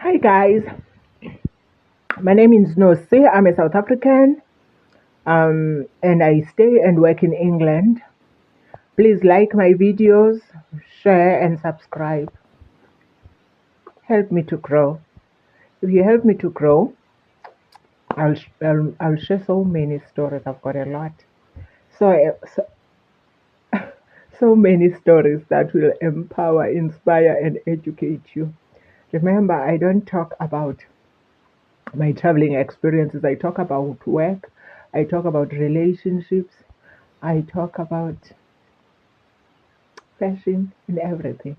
Hi guys, my name is Nosi. I'm a South African and I stay and work in England. Please like my videos, share and subscribe. Help me to grow. If you help me to grow, I'll share so many stories. I've got a lot. So, so many stories that will empower, inspire and educate you. Remember, I don't talk about my traveling experiences. I talk about work. I talk about relationships. I talk about fashion and everything.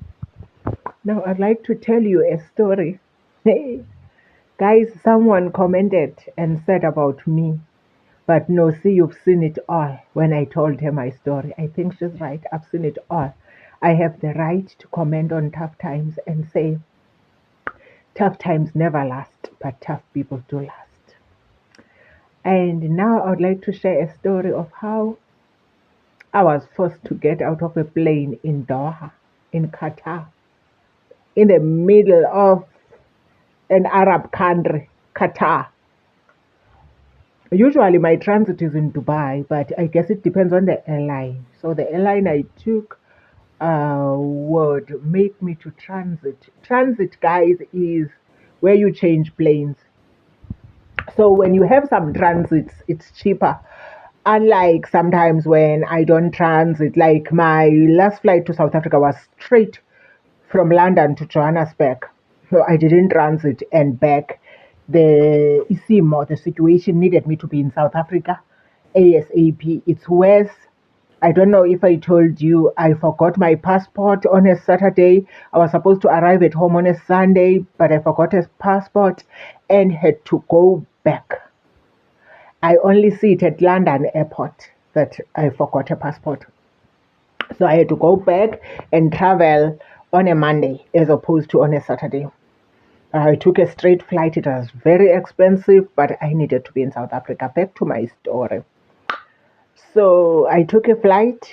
Now, I'd like to tell you a story. Hey, guys, someone commented and said about me, but no, see, you've seen it all when I told her my story. I think she's right. I've seen it all. I have the right to comment on tough times and say, tough times never last, but tough people do last. And now I would like to share a story of how I was forced to get out of a plane in Doha, in Qatar, in the middle of an Arab country, Qatar. Usually my transit is in Dubai, but I guess it depends on the airline. So the airline I took would make me to transit. Transit, guys, is where you change planes. So when you have some transits, it's cheaper. Unlike sometimes when I don't transit, like my last flight to South Africa was straight from London to Johannesburg. So I didn't transit and back. The ISIMO, the situation needed me to be in South Africa ASAP. It's worse. I don't know if I told you, I forgot my passport on a Saturday. I was supposed to arrive at home on a Sunday, but I forgot a passport and had to go back. I only see it at London airport that I forgot a passport. So I had to go back and travel on a Monday as opposed to on a Saturday. I took a straight flight. It was very expensive, but I needed to be in South Africa. Back to my story. So I took a flight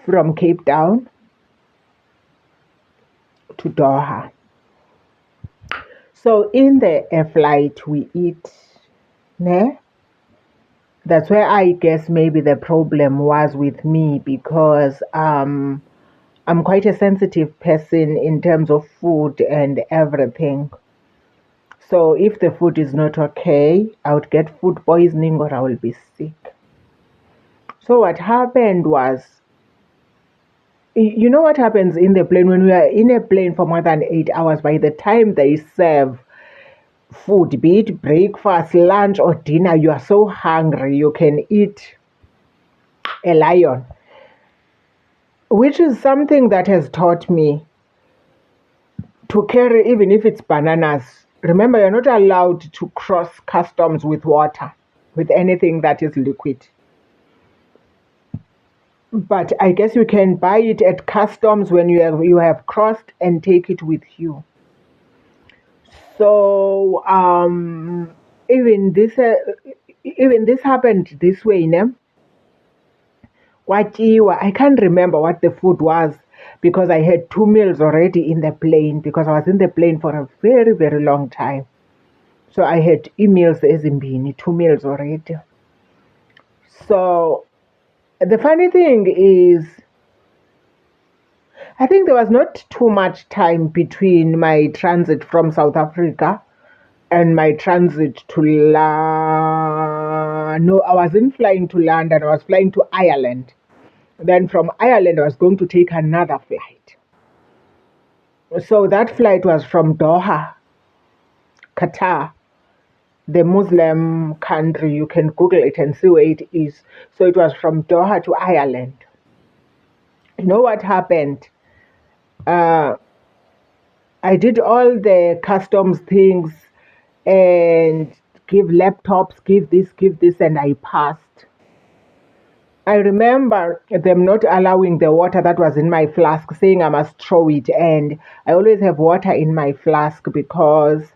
from Cape Town to Doha. So in the air flight, we eat. Ne? That's where I guess maybe the problem was with me because I'm quite a sensitive person in terms of food and everything. So if the food is not okay, I would get food poisoning or I will be sick. So what happened was, you know what happens in the plane when we are in a plane for more than 8 hours, by the time they serve food, be it breakfast, lunch or dinner, you are so hungry you can eat a lion, which is something that has taught me to carry, even if it's bananas. Remember, you're not allowed to cross customs with water, with anything that is liquid. But I guess you can buy it at customs when you have crossed and take it with you. So even this happened this way, ne? I can't remember what the food was because I had 2 meals already in the plane because I was in the plane for a very, very long time. So I had emails as in being 2 meals already. So the funny thing is, I think there was not too much time between my transit from South Africa and my transit to No, I wasn't flying to London. I was flying to Ireland. Then from Ireland, I was going to take another flight. So that flight was from Doha, Qatar, the Muslim country. You can Google it and see where it is. So it was from Doha to Ireland. You know what happened? Uh, I did all the customs things and give laptops, give this, and I passed. I remember them not allowing the water that was in my flask, saying I must throw it. And I always have water in my flask because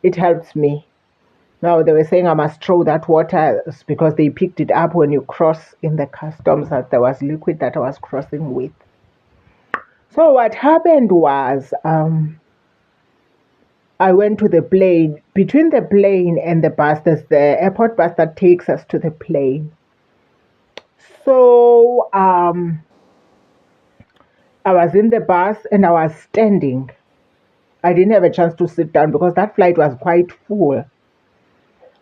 it helps me. Now they were saying I must throw that water because they picked it up when you cross in the customs that there was liquid that I was crossing with. So what happened was I went to the plane. Between the plane and the bus, there's the airport bus that takes us to the plane. So I was in the bus and I was standing. I didn't have a chance to sit down because that flight was quite full.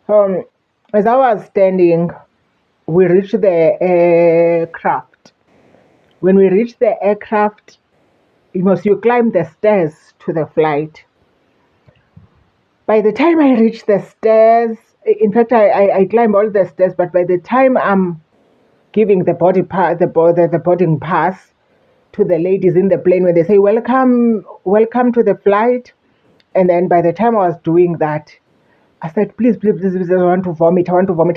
Um, as I was standing, we reached the aircraft. When we reached the aircraft, you climb the stairs to the flight. By the time I reached the stairs, in fact, I climbed all the stairs, but by the time I'm giving the the boarding pass to the ladies in the plane, when they say welcome to the flight, and then by the time I was doing that, I said, please, I want to vomit.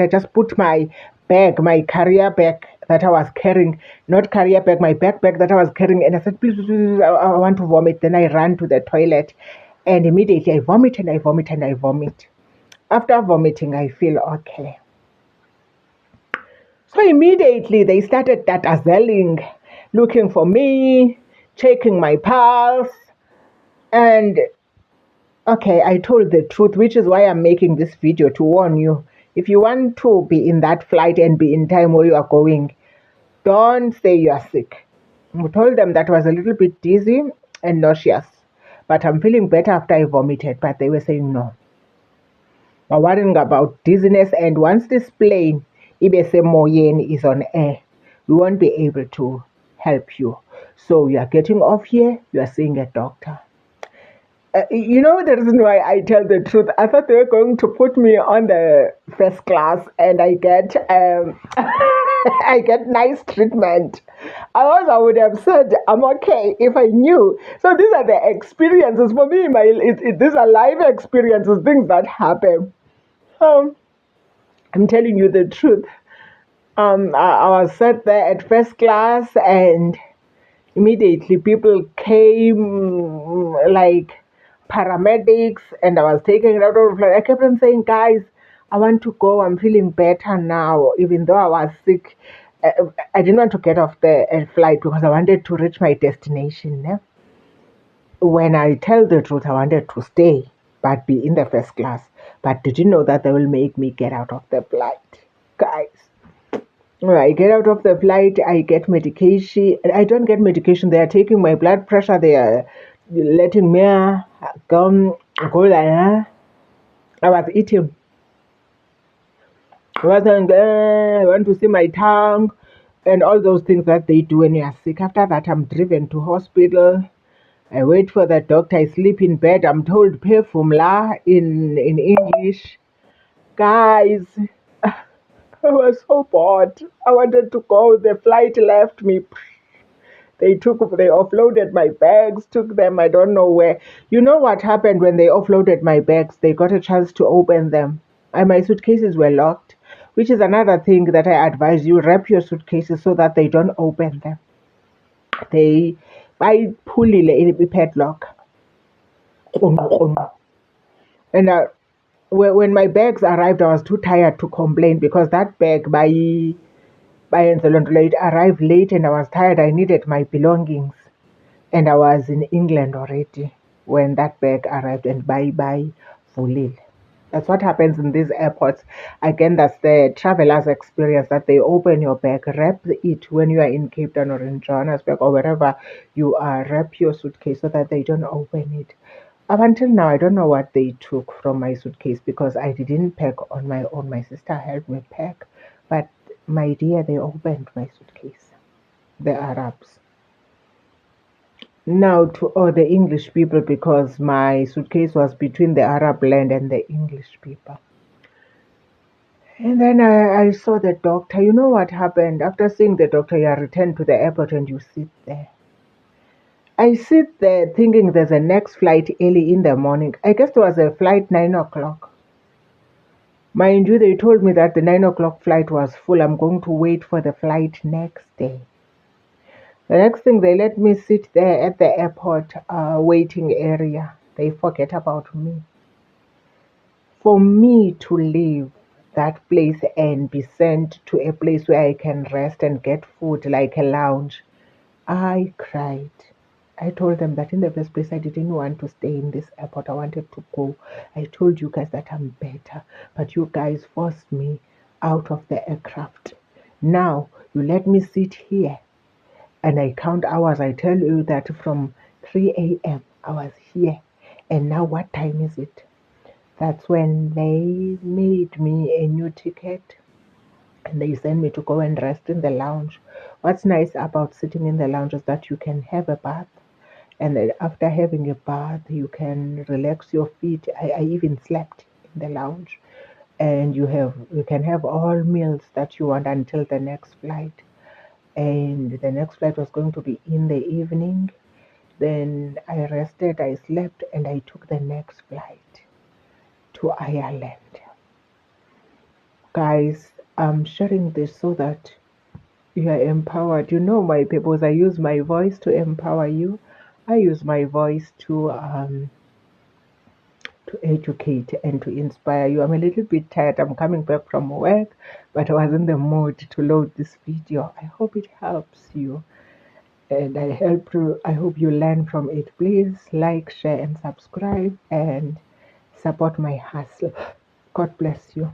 I just put my bag, my carrier bag that I was carrying, not carrier bag, my backpack that I was carrying, and I said, please, I want to vomit. Then I ran to the toilet, and immediately I vomit and I vomit and I vomit. After vomiting, I feel okay. So immediately they started datazelling, looking for me, checking my pulse, and okay, I told the truth, which is why I'm making this video to warn you. If you want to be in that flight and be in time where you are going, don't say you are sick. I told them that I was a little bit dizzy and nauseous, but I'm feeling better after I vomited. But they were saying no. I'm worrying about dizziness, and once this plane, Ibese Moyen, is on air, we won't be able to help you. So you are getting off here, you are seeing a doctor. You know the reason why I tell the truth. I thought they were going to put me on the first class, and I get I get nice treatment. Otherwise, I would have said I'm okay if I knew. So these are the experiences for me. These are life experiences, things that happen. Um, I'm telling you the truth. I was sat there at first class, and immediately people came like paramedics, and I was taken out of flight. I kept on saying, guys, I want to go. I'm feeling better now, even though I was sick. I didn't want to get off the flight because I wanted to reach my destination. When I tell the truth, I wanted to stay but be in the first class. But did you know that they will make me get out of the flight? Guys, when I get out of the flight, I get medication. I don't get medication. They are taking my blood pressure. They are letting me go like that. I was eating. I wasn't there. I want to see my tongue and all those things that they do when you are sick. After that, I'm driven to hospital. I wait for the doctor. I sleep in bed. I'm told perfumla in English. Guys, I was so bored. I wanted to go. The flight left me. They offloaded my bags, took them, I don't know where. You know what happened when they offloaded my bags? They got a chance to open them. And my suitcases were locked, which is another thing that I advise you, wrap your suitcases so that they don't open them. They buy pullile in padlock. And when my bags arrived, I was too tired to complain because that bag by it arrived late and I was tired. I needed my belongings. And I was in England already when that bag arrived, and bye Fulil. That's what happens in these airports. Again, that's the traveler's experience that they open your bag, wrap it when you are in Cape Town or in Johannesburg or wherever you are, wrap your suitcase so that they don't open it. Up until now, I don't know what they took from my suitcase because I didn't pack on my own. My sister helped me pack. But my dear, they opened my suitcase. The Arabs. Now to all the English people, because my suitcase was between the Arab land and the English people. And then I saw the doctor. You know what happened? After seeing the doctor, you are returned to the airport and you sit there. I sit there thinking there's a next flight early in the morning. I guess there was a flight 9 o'clock. Mind you, they told me that the 9 o'clock flight was full. I'm going to wait for the flight next day. The next thing, they let me sit there at the airport waiting area. They forget about me. For me to leave that place and be sent to a place where I can rest and get food like a lounge, I cried. I told them that in the first place, I didn't want to stay in this airport. I wanted to go. I told you guys that I'm better, but you guys forced me out of the aircraft. Now you let me sit here and I count hours. I tell you that from 3 a.m. I was here, and now what time is it? That's when they made me a new ticket and they sent me to go and rest in the lounge. What's nice about sitting in the lounge is that you can have a bath, and then after having a bath, you can relax your feet. I even slept in the lounge, and you can have all meals that you want until the next flight. And the next flight was going to be in the evening. Then I rested, I slept, and I took the next flight to Ireland. Guys, I'm sharing this so that you are empowered. You know, my peoples, I use my voice to empower you. I use my voice to educate and to inspire you. I'm a little bit tired. I'm coming back from work, but I was in the mood to load this video. I hope it helps you, and I hope you learn from it. Please like, share, and subscribe, and support my hustle. God bless you.